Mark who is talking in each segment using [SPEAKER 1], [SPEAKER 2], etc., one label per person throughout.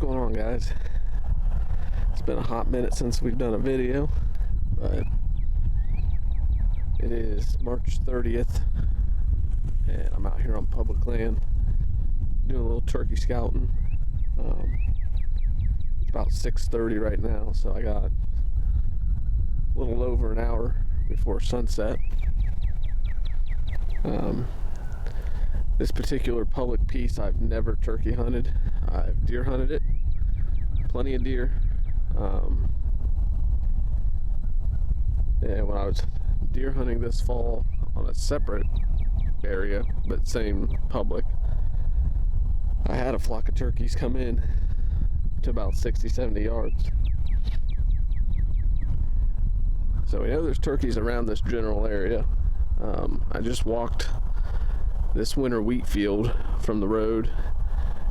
[SPEAKER 1] going on, guys? It's been a hot minute since we've done a video, but it is March 30th and I'm out here on public land doing a little turkey scouting. It's about 6:30 right now, so I got a little over an hour before sunset. This particular public piece I've never turkey hunted. I've deer hunted it, plenty of deer. And when I was deer hunting this fall on a separate area, but same public, I had a flock of turkeys come in to about 60-70 yards. So we know there's turkeys around this general area. I just walked this winter wheat field from the road.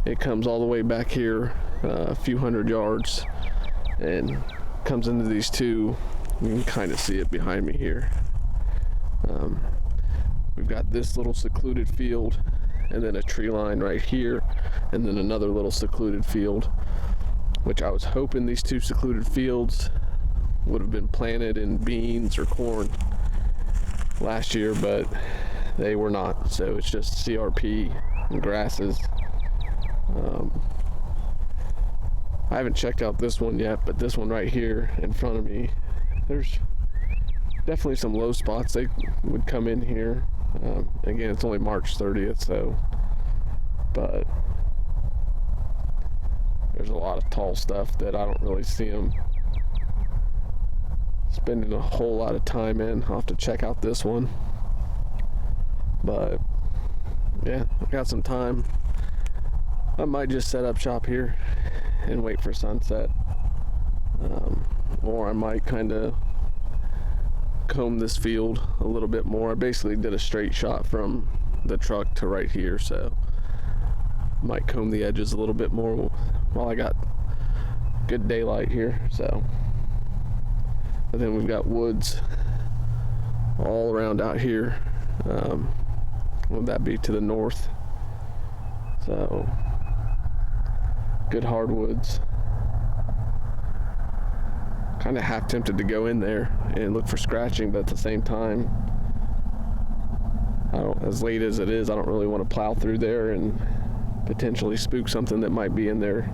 [SPEAKER 1] It comes all the way back here a few hundred yards and comes into these two. You can kind of see it behind me here. We've got this little secluded field and then a tree line right here and then another little secluded field, which I was hoping these two secluded fields would have been planted in beans or corn last year, but they were not. So it's just CRP and grasses. I haven't checked out this one yet, but this one right here in front of me, there's definitely some low spots. They would come in here. Again, it's only March 30th, so, but there's a lot of tall stuff that I don't really see them spending a whole lot of time in. I'll have to check out this one. But yeah, I got some time. I might just set up shop here and wait for sunset, or I might kind of comb this field a little bit more. I basically did a straight shot from the truck to right here, so might comb the edges a little bit more while I got good daylight here. So, but then we've got woods all around out here. Would that be to the north? So good hardwoods. Kind of half tempted to go in there and look for scratching, but at the same time, as late as it is, I don't really want to plow through there and potentially spook something that might be in there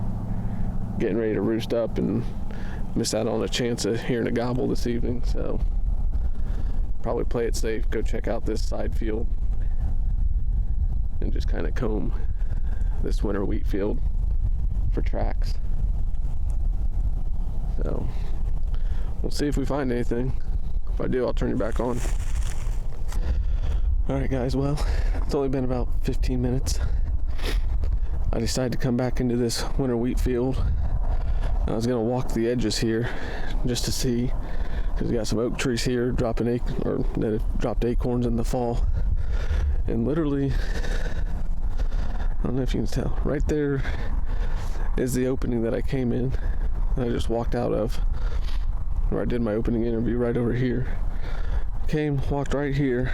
[SPEAKER 1] getting ready to roost up and miss out on a chance of hearing a gobble this evening. So probably play it safe, go check out this side field and just kind of comb this winter wheat field for tracks. So we'll see if we find anything. If I do, I'll turn you back on. Alright guys, well, it's only been about 15 minutes. I decided to come back into this winter wheat field. I was gonna walk the edges here just to see, because we got some oak trees here dropping that have dropped acorns in the fall. And literally, I don't know if you can tell, right there is the opening that I came in. I just walked out of, where I did my opening interview right over here. Came, walked right here.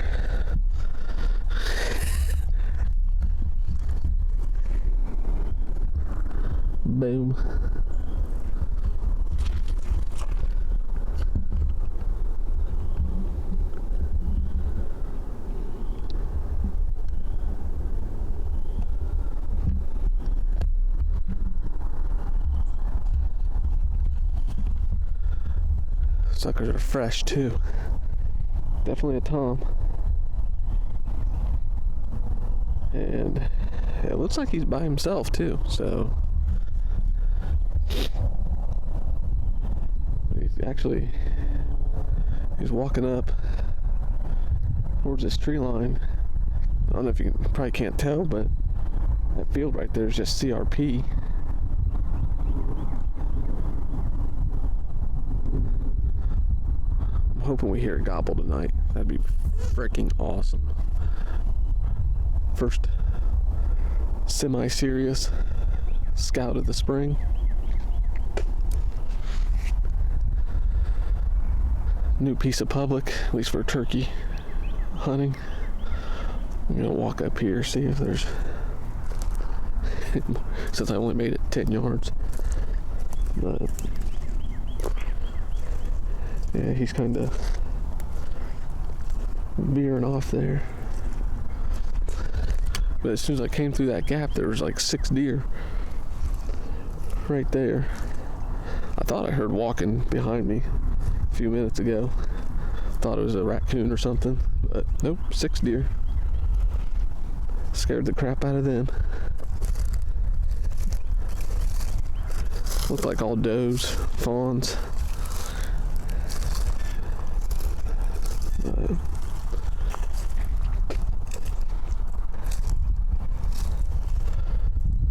[SPEAKER 1] Boom. Suckers are fresh too. Definitely a tom. And it looks like he's by himself too, so he's walking up towards this tree line. I don't know if you probably can't tell, but that field right there is just CRP. I'm hoping we hear a gobble tonight. That'd be freaking awesome. First semi-serious scout of the spring. New piece of public, at least for turkey hunting. I'm gonna walk up here, see if there's anymore since I only made it 10 yards. But yeah, he's kind of veering off there. But as soon as I came through that gap, there was like 6 deer right there. I thought I heard walking behind me a few minutes ago. Thought it was a raccoon or something, but nope, 6 deer. Scared the crap out of them. Looked like all does, fawns.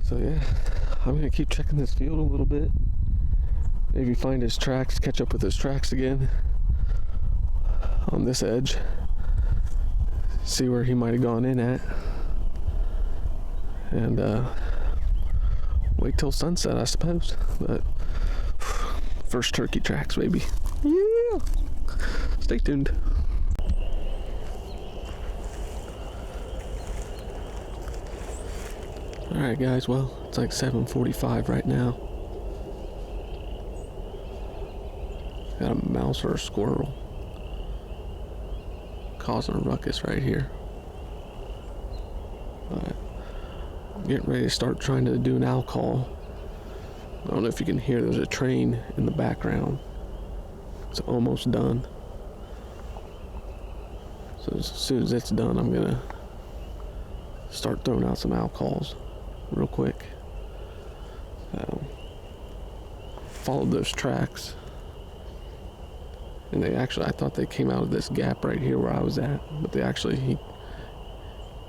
[SPEAKER 1] So yeah, I'm gonna keep checking this field a little bit. Maybe find his tracks, catch up with his tracks again on this edge. See where he might have gone in at. And wait till sunset, I suppose. But first turkey tracks, baby. Yeah! Stay tuned. Alright guys, well, it's like 7:45 right now. Got a mouse or a squirrel causing a ruckus right here. But I'm getting ready to start trying to do an owl call. I don't know if you can hear, there's a train in the background. It's almost done. So as soon as it's done, I'm gonna start throwing out some owl calls real quick. Followed those tracks. And I thought they came out of this gap right here where I was at, but he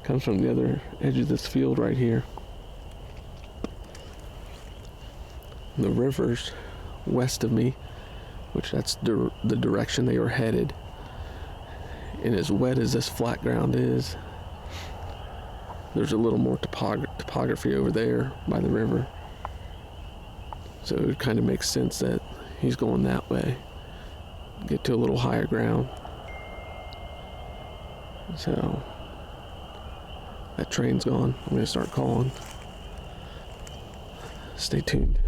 [SPEAKER 1] comes from the other edge of this field right here. The river's west of me, which that's the direction they were headed. And as wet as this flat ground is, there's a little more topography over there by the river. So it kind of makes sense that he's going that way. Get to a little higher ground. So that train's gone. I'm gonna start calling. Stay tuned.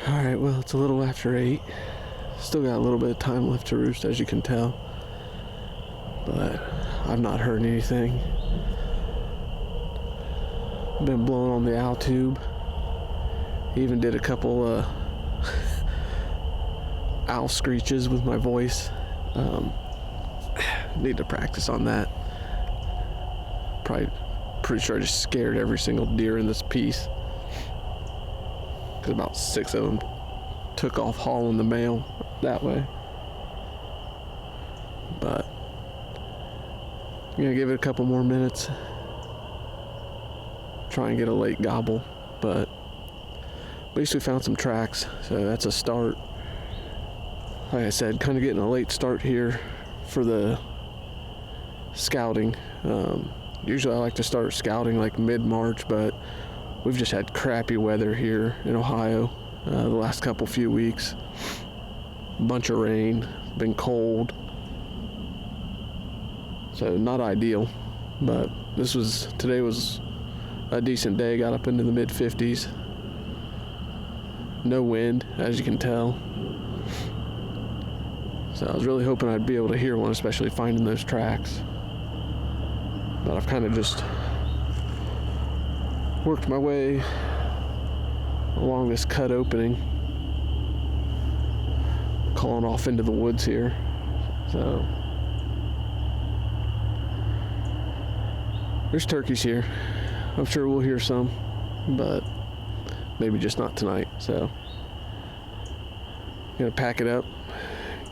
[SPEAKER 1] Alright, well, it's a little after 8. Still got a little bit of time left to roost, as you can tell. But I've not heard anything. Been blowing on the owl tube. Even did a couple owl screeches with my voice. Need to practice on that. Probably pretty sure I just scared every single deer in this piece. Because about 6 of them took off hauling the mail that way. But I'm gonna give it a couple more minutes. Try and get a late gobble, but at least we found some tracks, so that's a start. Like I said, kind of getting a late start here for the scouting. Usually I like to start scouting like mid-March, but we've just had crappy weather here in Ohio the last few weeks. Bunch of rain, been cold, so not ideal. But today was a decent day. Got up into the mid-50s. No wind, as you can tell. So I was really hoping I'd be able to hear one, especially finding those tracks. But I've kind of just worked my way along this cut opening, calling off into the woods here. So there's turkeys here. I'm sure we'll hear some, but maybe just not tonight. So I'm gonna pack it up,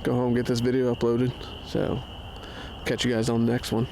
[SPEAKER 1] go home, get this video uploaded. So catch you guys on the next one.